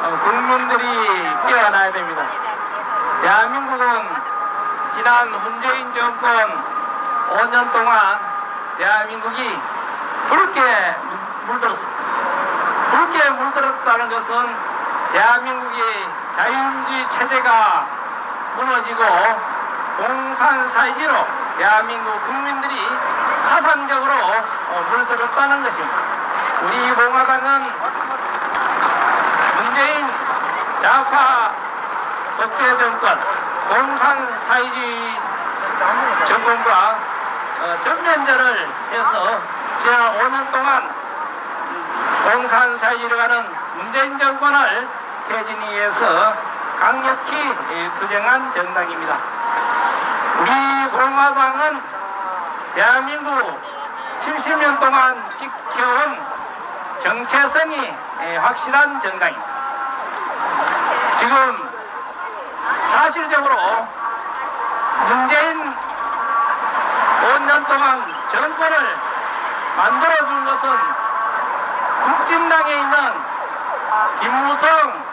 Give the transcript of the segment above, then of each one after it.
국민들이 깨어나야 됩니다. 대한민국은 지난 문재인 정권 5년 동안 대한민국이 붉게 물들었습니다. 붉게 물들었다는 것은 대한민국의 자유민주주의 체제가 무너지고 공산사회주의로 대한민국 국민들이 사상적으로 물들었다는 것입니다. 우리 공화당은 문재인 좌파 독재 정권, 공산사회주의 정권과 전면전을 해서 지난 5년 동안 공산사회주의로 가는 문재인 정권을 퇴진하기 위해서 강력히 투쟁한 정당입니다. 우리 공화당은 대한민국 70년 동안 지켜온 정체성이 확실한 정당입니다. 지금 사실적으로 문재인 5년 동안 정권을 만들어준 것은 국진당에 있는 김무성,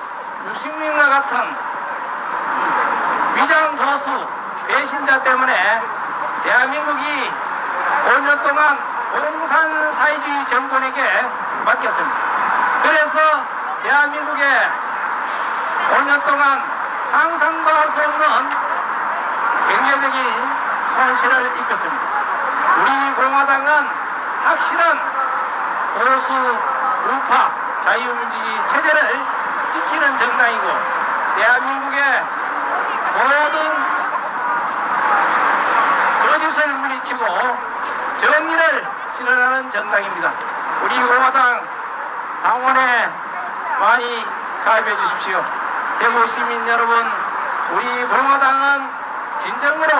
유승민과 같은 위장보수 배신자 때문에 대한민국이 5년 동안 공산사회주의 정권에게 맡겼습니다. 그래서 대한민국에 5년 동안 상상도 할 수 없는 경제적인 손실을 입혔습니다. 우리 공화당은 확실한 보수 우파 자유민주주의 체제를 지키는 정당이고 대한민국의 모든 거짓을 물리치고 정의를 실현하는 정당입니다. 우리 공화당 당원에 많이 가입해 주십시오. 대구 시민 여러분, 우리 공화당은 진정으로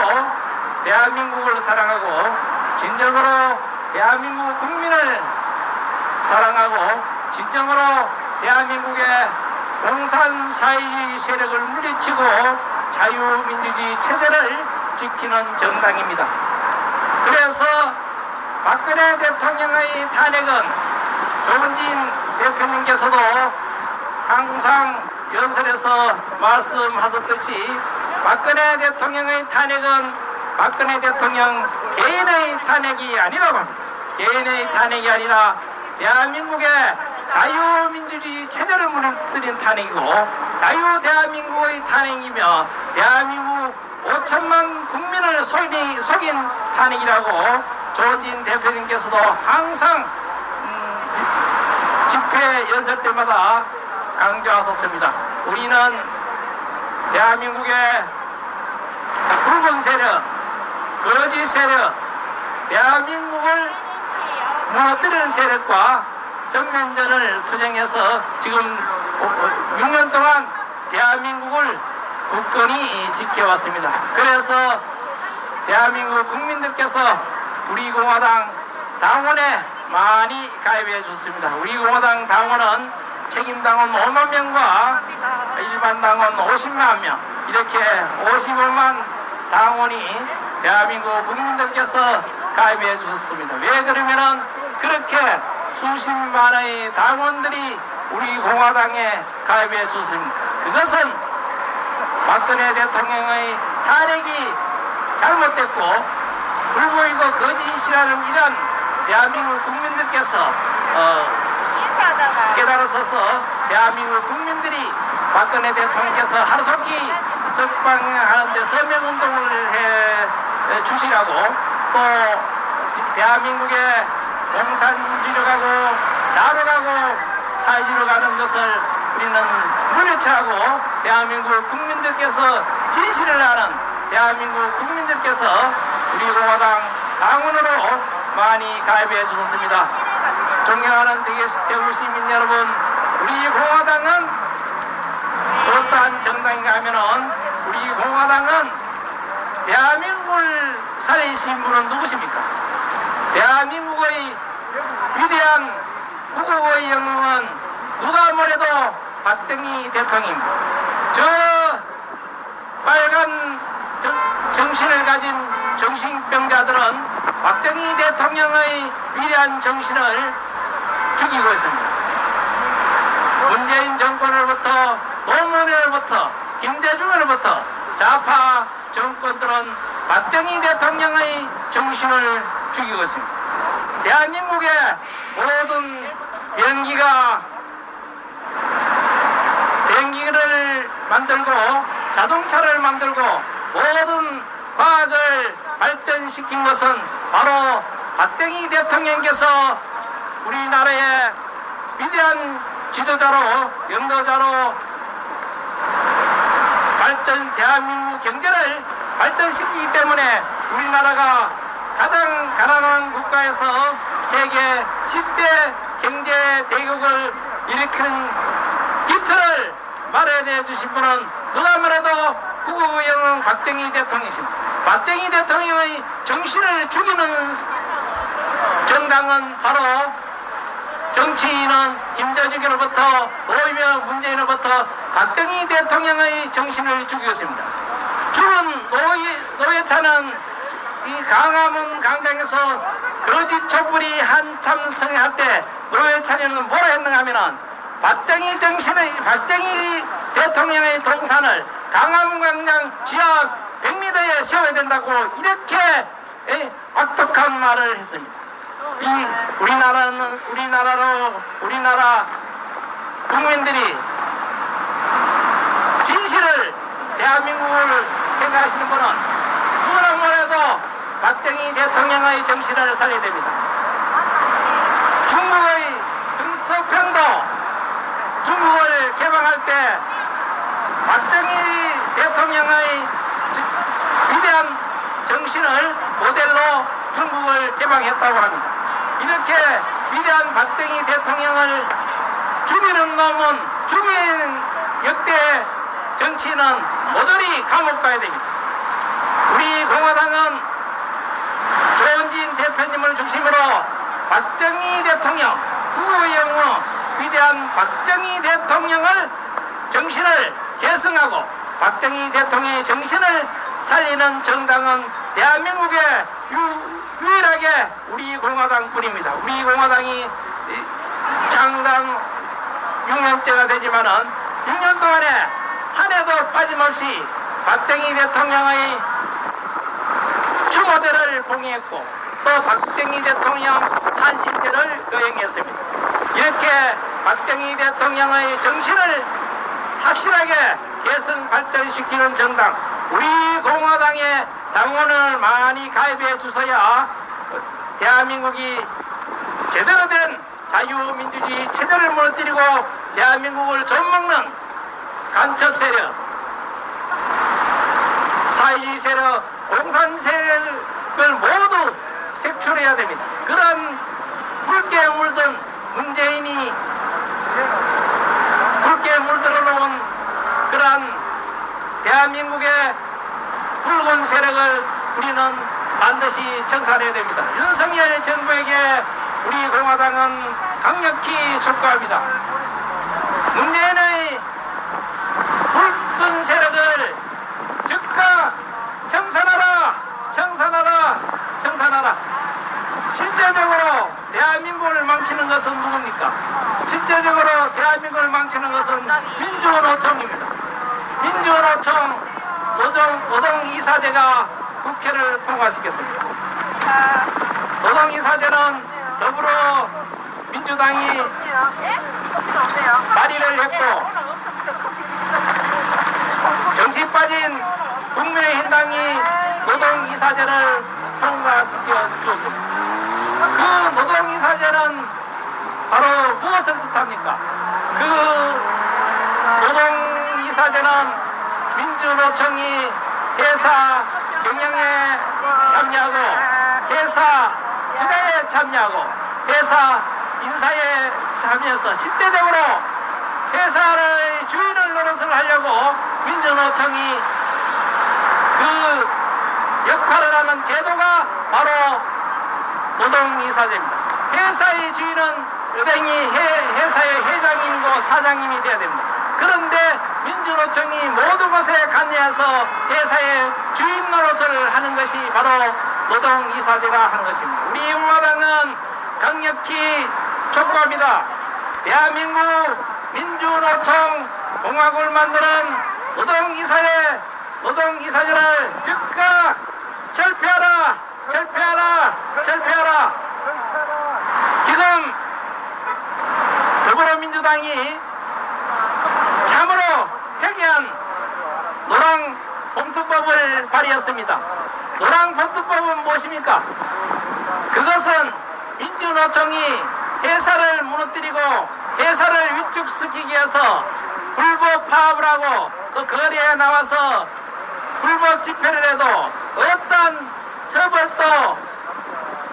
대한민국을 사랑하고 진정으로 대한민국 국민을 사랑하고 진정으로 대한민국의 공산사회주의 세력을 물리치고 자유민주주의 체제를 지키는 정당입니다. 그래서 박근혜 대통령의 탄핵은 조은진 대표님께서도 항상 연설에서 말씀하셨듯이 박근혜 대통령의 탄핵은 박근혜 대통령 개인의 탄핵이 아니라고 합니다. 개인의 탄핵이 아니라 대한민국의 자유민주주의 체제를 무너뜨린 탄핵이고 자유 대한민국의 탄핵이며 대한민국 5천만 국민을 속인 탄핵이라고 조은진 대표님께서도 항상 집회 연설 때마다 강조하셨습니다. 우리는 대한민국의 붉은 세력, 거짓 세력, 대한민국을 무너뜨리는 세력과 정면전을 투쟁해서 지금 6년 동안 대한민국을 굳건히 지켜왔습니다. 그래서 대한민국 국민들께서 우리 공화당 당원에 많이 가입해 줬습니다. 우리 공화당 당원은 책임당원 5만 명과 일반 당원 50만 명, 이렇게 55만 당원이 대한민국 국민들께서 가입해 주셨습니다. 왜 그러면은 그렇게 수십만의 당원들이 우리 공화당에 가입해 주셨습니다. 그것은 박근혜 대통령의 탄핵이 잘못됐고 불보이고 거짓이라는 이런 대한민국 국민들께서 깨달아서서 대한민국 국민들이 박근혜 대통령께서 하루속히 석방하는데 서명운동을 해 주시라고 또 대한민국의 공산주의로 가고 자로 가고 사회주의로 가는 것을 우리는 물리쳐하고 대한민국 국민들께서 진실을 아는 대한민국 국민들께서 우리 공화당 당원으로 많이 가입해 주셨습니다. 존경하는 대구 시민 여러분, 우리 공화당은 어떠한 정당인가 하면은 우리 공화당은 대한민국을 살리신 분은 누구십니까? 대한민국의 위대한 구국의 영웅은 누가 뭐래도 박정희 대통령입니다. 저 빨간 정신을 가진 정신병자들은 박정희 대통령의 위대한 정신을 죽이고 있습니다. 문재인 정권으로부터 노무현으로부터 김대중으로부터 좌파 정권들은 박정희 대통령의 정신을 죽이고 있습니다. 대한민국의 모든 비행기를 만들고 자동차를 만들고 모든 과학을 발전시킨 것은 바로 박정희 대통령께서 우리나라의 위대한 지도자로 영도자로 대한민국 경제를 발전시키기 때문에 우리나라가 가장 가난한 국가에서 세계 10대 경제 대국을 일으키는 기틀을 마련해 주신 분은 누가 뭐래도 국무위원은 박정희 대통령이십니다. 박정희 대통령의 정신을 죽이는 정당은 바로 정치인은 김대중으로부터 노무현 문재인으로부터 박정희 대통령의 정신을 죽이고 있습니다. 죽은 노회찬은 이 강화문 강당에서 거짓 촛불이 한참 성행할 때 노회찬이는 뭐라 했는가 하면은 박정희 대통령의 동산을 강화문 강당 지하 100m에 세워야 된다고 이렇게 악독한 말을 했습니다. 우리나라 국민들이 진실을 대한민국을 생각하시는 분은 누구나 뭐래도 박정희 대통령의 정신을 살려야 됩니다. 중국의 등서평도 중국을 개방할 때 박정희 대통령의 위대한 정신을 모델로 중국을 개방했다고 합니다. 이렇게 위대한 박정희 대통령을 죽이는 놈은 죽이는 역대 정치인은 모조리 감옥 가야 됩니다. 우리 공화당은 조원진 대표님을 중심으로 박정희 대통령 국무위원으로 위대한 박정희 대통령을 정신을 계승하고 박정희 대통령의 정신을 살리는 정당은 대한민국의 유일하게 우리 공화당뿐입니다. 우리 공화당이 창당 6년째가 되지만은 6년 동안에 한 해도 빠짐없이 박정희 대통령의 추모제를 봉행했고 또 박정희 대통령 탄신제를 거행했습니다. 이렇게 박정희 대통령의 정신을 확실하게 개선 발전시키는 정당 우리 공화당에 당원을 많이 가입해 주셔야 대한민국이 제대로 된 자유민주주의 체제를 무너뜨리고 대한민국을 좀먹는 간첩 세력, 사회주의 세력, 공산 세력을 모두 색출해야 됩니다. 그런 붉게 물든 문재인이 붉게 물들어 놓은 그러한 대한민국의 붉은 세력을 우리는 반드시 청산해야 됩니다. 윤석열 정부에게 우리 공화당은 강력히 촉구합니다. 문재인의 붉은 세력을 즉각 청산하라! 청산하라! 청산하라! 실제적으로 대한민국을 망치는 것은 누굽니까? 실제적으로 대한민국을 망치는 것은 민주노총입니다. 민주노총 노동이사제가 국회를 통과시켰습니다. 노동이사제는 더불어민주당이 발의를 했고 정치 빠진 국민의힘당이 노동이사제를 통과시켜 줬습니다. 그 노동이사제는 바로 무엇을 뜻합니까? 그 노동이사제는 민주노총이 회사 경영에 참여하고 회사 투자에 참여하고 회사 인사에 참여해서 실제적으로 회사의 주인을 노릇을 하려고 민주노총이 그 역할을 하는 제도가 바로 노동이사제입니다. 회사의 주인은 은행이 회사의 회장님이고 사장님이 돼야 됩니다. 그런데 민주노총이 모든 것에 관여해서 회사의 주인 노릇을 하는 것이 바로 노동이사제가 하는 것입니다. 우리 공화당은 강력히 촉구합니다. 대한민국 민주노총 공화국을 만드는 노동이사회를 즉각 철폐하라! 철폐하라! 철폐하라! 지금 더불어민주당이 참으로 회개한 노랑봉투법을 발의했습니다. 노랑봉투법은 무엇입니까? 그것은 민주노총이 회사를 무너뜨리고 회사를 위축시키기 위해서 불법 파업을 하고 그 거리에 나와서 불법 집회를 해도 어떤 처벌도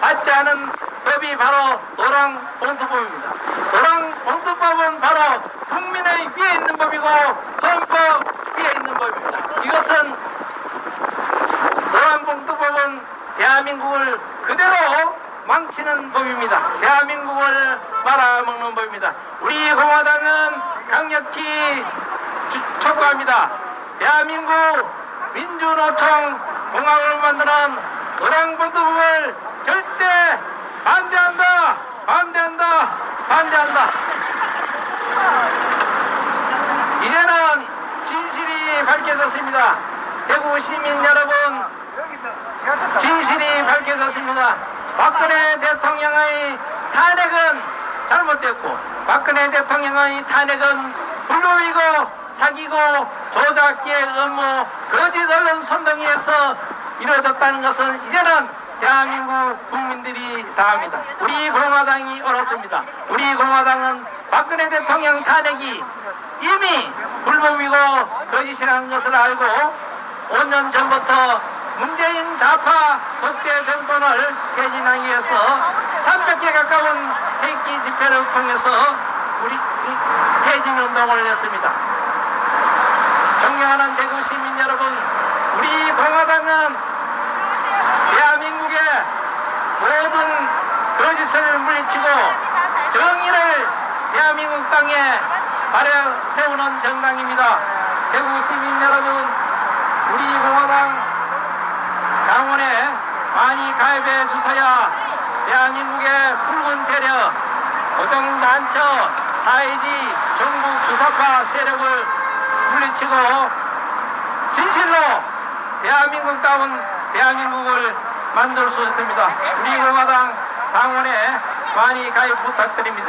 받지 않은 법이 바로 노랑봉투법입니다. 노랑봉투법은 바로 국민의 위에 있는 법이고 헌법 위에 있는 법입니다. 이것은 노랑봉투법은 대한민국을 그대로 망치는 법입니다. 대한민국을 말아먹는 법입니다. 우리 공화당은 강력히 촉구합니다. 대한민국 민주노총 공화국을 만드는 노랑봉투법을 절대 반대한다! 반대한다! 반대한다! 이제는 진실이 밝혀졌습니다. 대구 시민 여러분, 진실이 밝혀졌습니다. 박근혜 대통령의 탄핵은 잘못됐고 박근혜 대통령의 탄핵은 불법이고 사기고 조작기획 업무 거짓 언론 선동에서 이루어졌다는 것은 이제는 대한민국 국민들이 다 압니다. 우리 공화당이 옳았습니다. 우리 공화당은 박근혜 대통령 탄핵이 이미 불법이고 거짓이라는 것을 알고 5년 전부터 문재인 좌파 독재 정권을 퇴진하기 위해서 300개 가까운 태극기 집회를 통해서 우리 퇴진 운동을 했습니다. 존경하는 대구 시민 여러분, 우리 공화당은 대한민국의 모든 거짓을 물리치고 정의를 대한민국 땅에 발에 세우는 정당입니다. 대구 시민 여러분, 우리 공화당 당원에 많이 가입해 주셔야 대한민국의 붉은 세력, 고정단처, 사회주의, 정부 주사파 세력을 물리치고 진실로 대한민국다운 대한민국을 만들 수 있습니다. 우리 공화당 당원에 많이 가입 부탁드립니다.